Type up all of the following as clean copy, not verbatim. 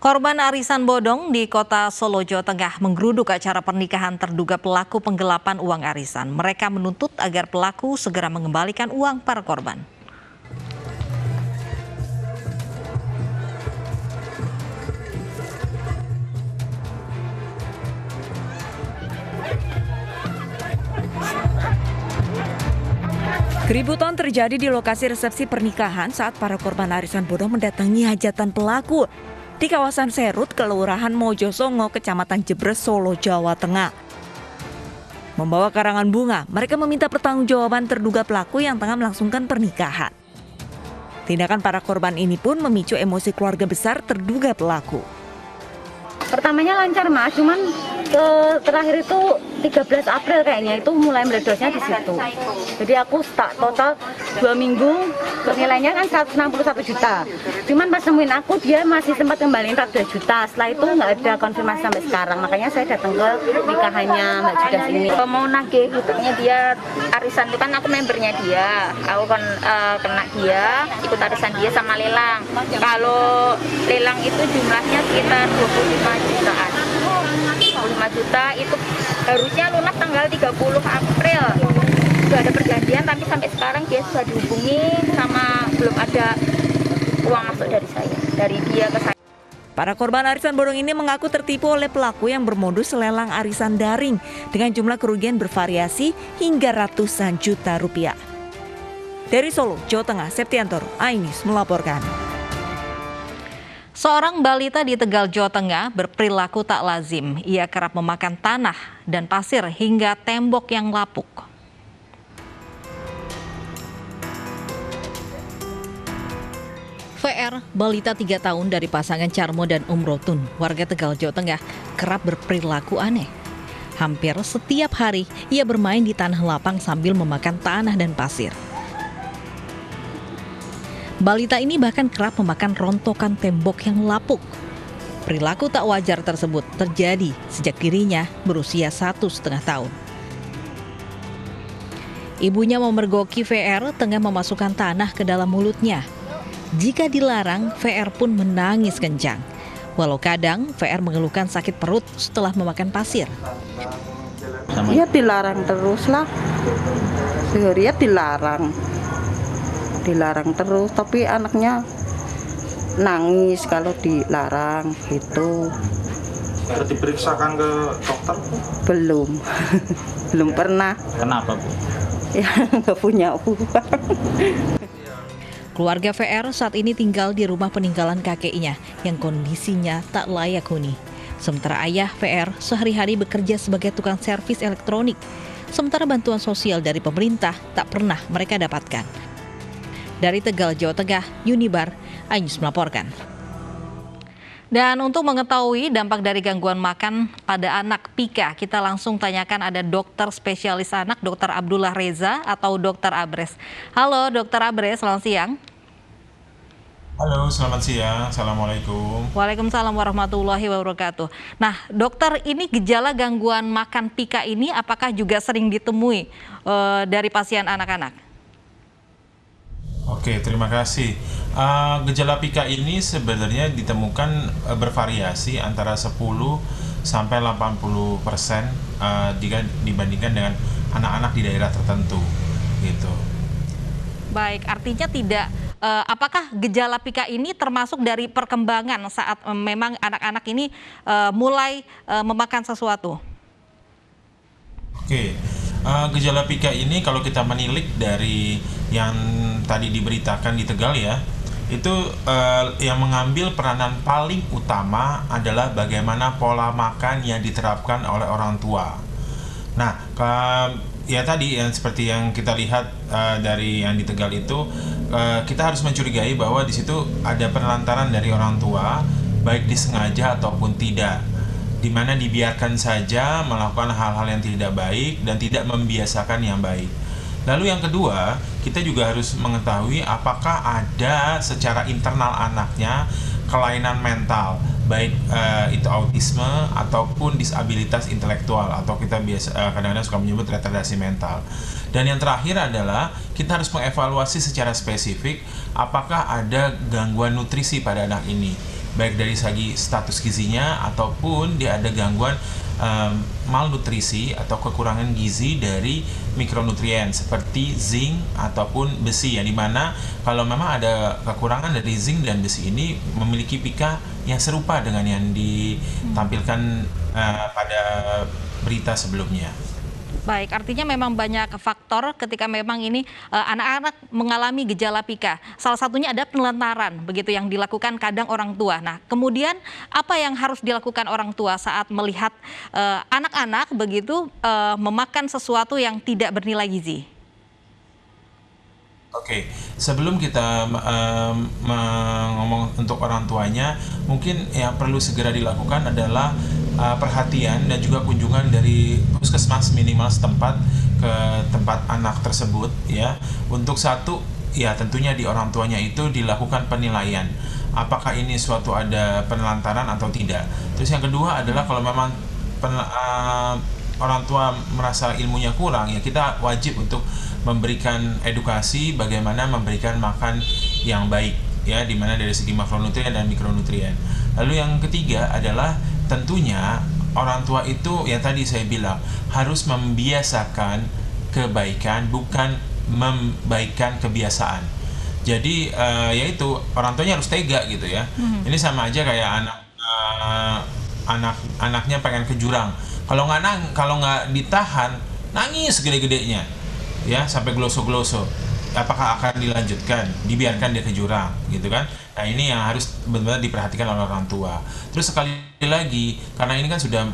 Korban arisan bodong di kota Solo, Jawa Tengah menggeruduk acara pernikahan terduga pelaku penggelapan uang arisan. Mereka menuntut agar pelaku segera mengembalikan uang para korban. Keributan terjadi di lokasi resepsi pernikahan saat para korban arisan bodong mendatangi hajatan pelaku di kawasan Serut, Kelurahan Mojosongo, Kecamatan Jebres, Solo, Jawa Tengah. Membawa karangan bunga, mereka meminta pertanggungjawaban terduga pelaku yang tengah melangsungkan pernikahan. Tindakan para korban ini pun memicu emosi keluarga besar terduga pelaku. Pertamanya lancar Mas, cuman terakhir itu 13 April kayaknya itu mulai meledosnya di situ. Jadi aku stuck total 2 minggu, nilainya kan 161 juta. Cuman pas nemuin aku dia masih sempat kembaliin 14 juta. Setelah itu nggak ada konfirmasi sampai sekarang. Makanya saya datang ke nikahannya Mbak Judas ini. Mau nagih hutangnya dia, arisan itu kan aku membernya dia. Aku kan kena dia, ikut arisan dia sama lelang. Kalau lelang itu jumlahnya sekitar 25 jutaan. 25 juta itu harusnya lunas tanggal 30 April. Sudah ada perjanjian tapi sampai sekarang dia sudah dihubungi sama belum ada uang masuk dari saya, dari dia ke saya. Para korban arisan bodong ini mengaku tertipu oleh pelaku yang bermodus lelang arisan daring dengan jumlah kerugian bervariasi hingga ratusan juta rupiah. Dari Solo, Jawa Tengah, Septiantoro, Ainis melaporkan. Seorang balita di Tegal, Jawa Tengah berperilaku tak lazim. Ia kerap memakan tanah dan pasir hingga tembok yang lapuk. VR, balita 3 tahun dari pasangan Carmo dan Umrotun, warga Tegal, Jawa Tengah, kerap berperilaku aneh. Hampir setiap hari ia bermain di tanah lapang sambil memakan tanah dan pasir. Balita ini bahkan kerap memakan rontokan tembok yang lapuk. Perilaku tak wajar tersebut terjadi sejak dirinya berusia 1,5 tahun. Ibunya memergoki VR tengah memasukkan tanah ke dalam mulutnya. Jika dilarang, VR pun menangis kencang. Walau kadang VR mengeluhkan sakit perut setelah memakan pasir. Ya dilarang terus lah. Seharian dilarang terus, tapi anaknya nangis kalau dilarang gitu. Sudah diperiksakan ke dokter? Belum, belum pernah. Kenapa Bu? Ya nggak punya uang. Keluarga VR saat ini tinggal di rumah peninggalan kakeknya yang kondisinya tak layak huni. Sementara ayah VR sehari-hari bekerja sebagai tukang servis elektronik. Sementara bantuan sosial dari pemerintah tak pernah mereka dapatkan. Dari Tegal, Jawa Tengah, Yunibar, Ainus melaporkan. Dan untuk mengetahui dampak dari gangguan makan pada anak Pika, kita langsung tanyakan ada dokter spesialis anak, Dr. Abdullah Reza atau Dr. Abres. Halo Dr. Abres, selamat siang. Halo, selamat siang. Assalamualaikum. Waalaikumsalam warahmatullahi wabarakatuh. Nah, dokter, ini gejala gangguan makan Pika ini apakah juga sering ditemui dari pasien anak-anak? Oke, terima kasih. Gejala Pika ini sebenarnya ditemukan bervariasi antara 10 sampai 80% jika dibandingkan dengan anak-anak di daerah tertentu, gitu. Baik, artinya tidak. Apakah gejala Pika ini termasuk dari perkembangan saat memang anak-anak ini mulai memakan sesuatu? Oke, gejala Pika ini kalau kita menilik dari yang tadi diberitakan di Tegal ya, itu yang mengambil peranan paling utama adalah bagaimana pola makan yang diterapkan oleh orang tua. Nah, ya tadi yang seperti yang kita lihat dari yang di Tegal itu, kita harus mencurigai bahwa di situ ada penelantaran dari orang tua, baik disengaja ataupun tidak, di mana dibiarkan saja melakukan hal-hal yang tidak baik dan tidak membiasakan yang baik. Lalu yang kedua, kita juga harus mengetahui apakah ada secara internal anaknya kelainan mental, baik itu autisme ataupun disabilitas intelektual atau kita kadang-kadang suka menyebut retardasi mental. Dan yang terakhir adalah kita harus mengevaluasi secara spesifik apakah ada gangguan nutrisi pada anak ini. baik dari segi status gizinya ataupun dia ada gangguan malnutrisi atau kekurangan gizi dari mikronutrien seperti zinc ataupun besi, yang dimana kalau memang ada kekurangan dari zinc dan besi ini memiliki pika yang serupa dengan yang ditampilkan pada berita sebelumnya. Baik, artinya memang banyak faktor ketika memang ini anak-anak mengalami gejala pika. Salah satunya ada penelantaran, begitu yang dilakukan kadang orang tua. Nah, kemudian apa yang harus dilakukan orang tua saat melihat anak-anak begitu memakan sesuatu yang tidak bernilai gizi? Oke, sebelum kita ngomong untuk orang tuanya, mungkin yang perlu segera dilakukan adalah perhatian dan juga kunjungan dari puskesmas minimal setempat ke tempat anak tersebut, ya. Untuk satu, ya tentunya di orang tuanya itu dilakukan penilaian apakah ini suatu ada penelantaran atau tidak. Terus yang kedua adalah kalau memang orang tua merasa ilmunya kurang, ya kita wajib untuk memberikan edukasi bagaimana memberikan makan yang baik, ya, dimana dari segi makronutrien dan mikronutrien. Lalu yang ketiga adalah tentunya orang tua itu yang tadi saya bilang harus membiasakan kebaikan, bukan membaikkan kebiasaan. Jadi yaitu orang tuanya harus tega gitu ya. Ini sama aja kayak anaknya pengen ke jurang. Kalau nggak ditahan, nangis gede-gedenya, ya sampai gloso-gloso. Apakah akan dilanjutkan, dibiarkan dia ke jurang, gitu kan? Nah ini yang harus benar-benar diperhatikan oleh orang tua. Terus sekali lagi, karena ini kan sudah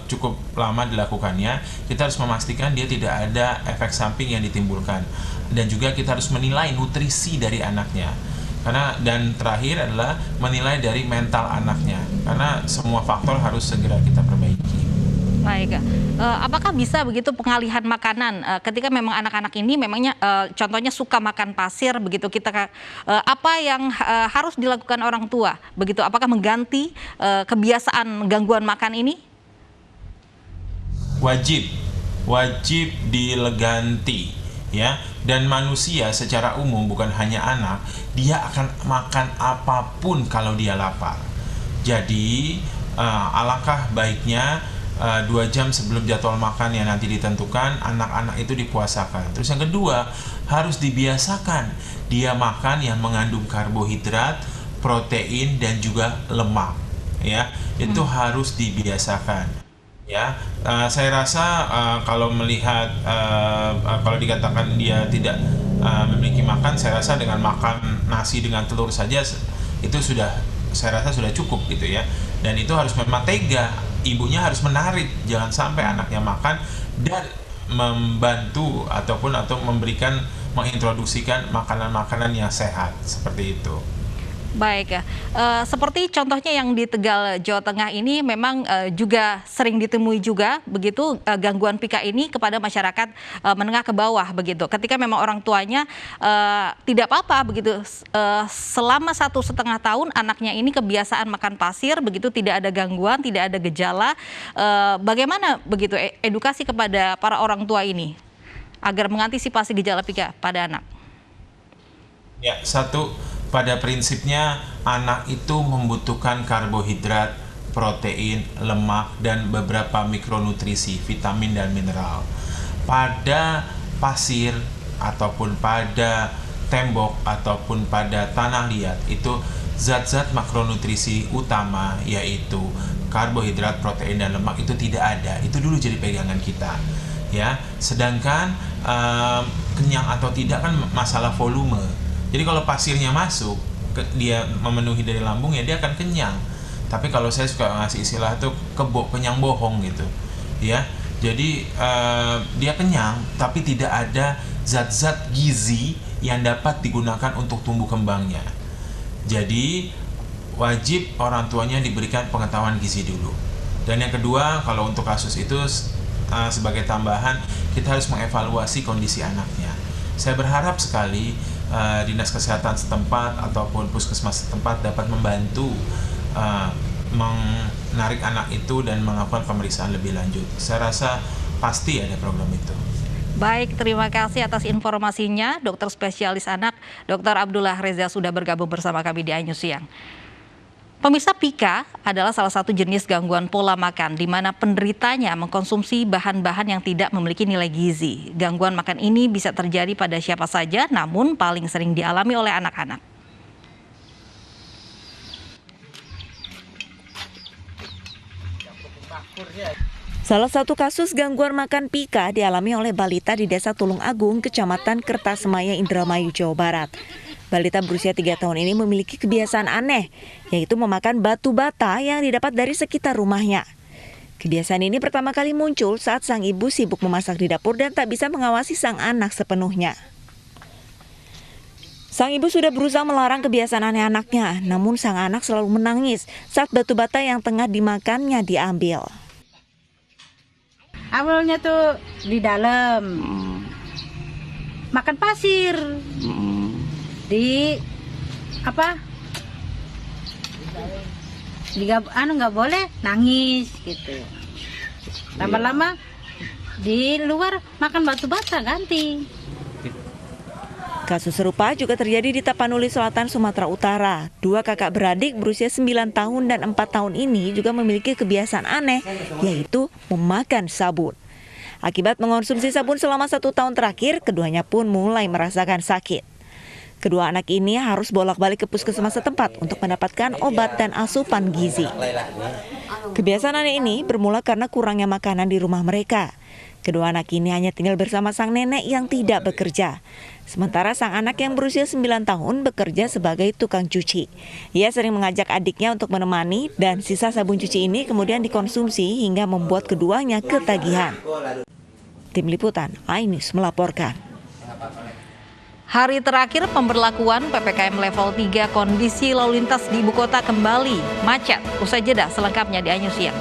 cukup lama dilakukannya, kita harus memastikan dia tidak ada efek samping yang ditimbulkan, dan juga kita harus menilai nutrisi dari anaknya. Dan terakhir adalah menilai dari mental anaknya, karena semua faktor harus segera kita perbaiki. Baik, apakah bisa begitu pengalihan makanan ketika memang anak-anak ini memangnya contohnya suka makan pasir begitu, kita apa yang harus dilakukan orang tua begitu? Apakah mengganti kebiasaan gangguan makan ini? Wajib diganti, ya. Dan manusia secara umum bukan hanya anak, dia akan makan apapun kalau dia lapar. Jadi alangkah baiknya 2 jam sebelum jadwal makan yang nanti ditentukan, anak-anak itu dipuasakan. Terus yang kedua, harus dibiasakan dia makan yang mengandung karbohidrat, protein, dan juga lemak, ya. Itu harus dibiasakan, ya. Saya rasa kalau melihat kalau dikatakan dia tidak memiliki makan, saya rasa dengan makan nasi dengan telur saja itu saya rasa sudah cukup gitu ya. Dan itu harus memang tega, ibunya harus menarik, jangan sampai anaknya makan dan membantu atau mengintroduksikan makanan-makanan yang sehat seperti itu. Baik, seperti contohnya yang di Tegal, Jawa Tengah ini memang juga sering ditemui juga begitu gangguan pika ini kepada masyarakat menengah ke bawah begitu. Ketika memang orang tuanya tidak apa-apa begitu, selama 1,5 tahun anaknya ini kebiasaan makan pasir begitu, tidak ada gangguan, tidak ada gejala. Bagaimana begitu edukasi kepada para orang tua ini agar mengantisipasi gejala pika pada anak? Ya, pada prinsipnya anak itu membutuhkan karbohidrat, protein, lemak, dan beberapa mikronutrisi, vitamin dan mineral. Pada pasir ataupun pada tembok ataupun pada tanah liat itu zat-zat makronutrisi utama yaitu karbohidrat, protein, dan lemak itu tidak ada. Itu dulu jadi pegangan kita, ya. Sedangkan kenyang atau tidak kan masalah volume. Jadi kalau pasirnya masuk, dia memenuhi dari lambung, ya dia akan kenyang. Tapi kalau saya suka ngasih istilah itu kenyang bohong gitu, ya. Jadi dia kenyang, tapi tidak ada zat-zat gizi yang dapat digunakan untuk tumbuh kembangnya. Jadi wajib orang tuanya diberikan pengetahuan gizi dulu. Dan yang kedua, kalau untuk kasus itu sebagai tambahan, kita harus mengevaluasi kondisi anaknya. Saya berharap sekali dinas kesehatan setempat ataupun puskesmas setempat dapat membantu menarik anak itu dan melakukan pemeriksaan lebih lanjut. Saya rasa pasti ada program itu. Baik, terima kasih atas informasinya, dokter spesialis anak, Dr. Abdullah Reza sudah bergabung bersama kami di iNews Siang. Pemirsa, PIKA adalah salah satu jenis gangguan pola makan di mana penderitanya mengkonsumsi bahan-bahan yang tidak memiliki nilai gizi. Gangguan makan ini bisa terjadi pada siapa saja, namun paling sering dialami oleh anak-anak. Salah satu kasus gangguan makan PIKA dialami oleh balita di Desa Tulung Agung, Kecamatan Kertasemaya, Indramayu, Jawa Barat. Balita berusia 3 tahun ini memiliki kebiasaan aneh, yaitu memakan batu bata yang didapat dari sekitar rumahnya. Kebiasaan ini pertama kali muncul saat sang ibu sibuk memasak di dapur dan tak bisa mengawasi sang anak sepenuhnya. Sang ibu sudah berusaha melarang kebiasaan aneh anaknya, namun sang anak selalu menangis saat batu bata yang tengah dimakannya diambil. Awalnya tuh di dalam makan pasir, di apa? Nggak boleh nangis gitu. Lama-lama di luar makan batu bata ganti. Kasus serupa juga terjadi di Tapanuli Selatan, Sumatera Utara. 2 kakak beradik berusia 9 tahun dan 4 tahun ini juga memiliki kebiasaan aneh, yaitu memakan sabun. Akibat mengonsumsi sabun selama 1 tahun terakhir, keduanya pun mulai merasakan sakit. Kedua anak ini harus bolak-balik ke puskesmas setempat untuk mendapatkan obat dan asupan gizi. Kebiasaan aneh ini bermula karena kurangnya makanan di rumah mereka. Kedua anak ini hanya tinggal bersama sang nenek yang tidak bekerja. Sementara sang anak yang berusia 9 tahun bekerja sebagai tukang cuci. Ia sering mengajak adiknya untuk menemani dan sisa sabun cuci ini kemudian dikonsumsi hingga membuat keduanya ketagihan. Tim Liputan, iNews melaporkan. Hari terakhir pemberlakuan PPKM level 3, kondisi lalu lintas di ibu kota kembali macet. Usai jeda selengkapnya di iNews Siang.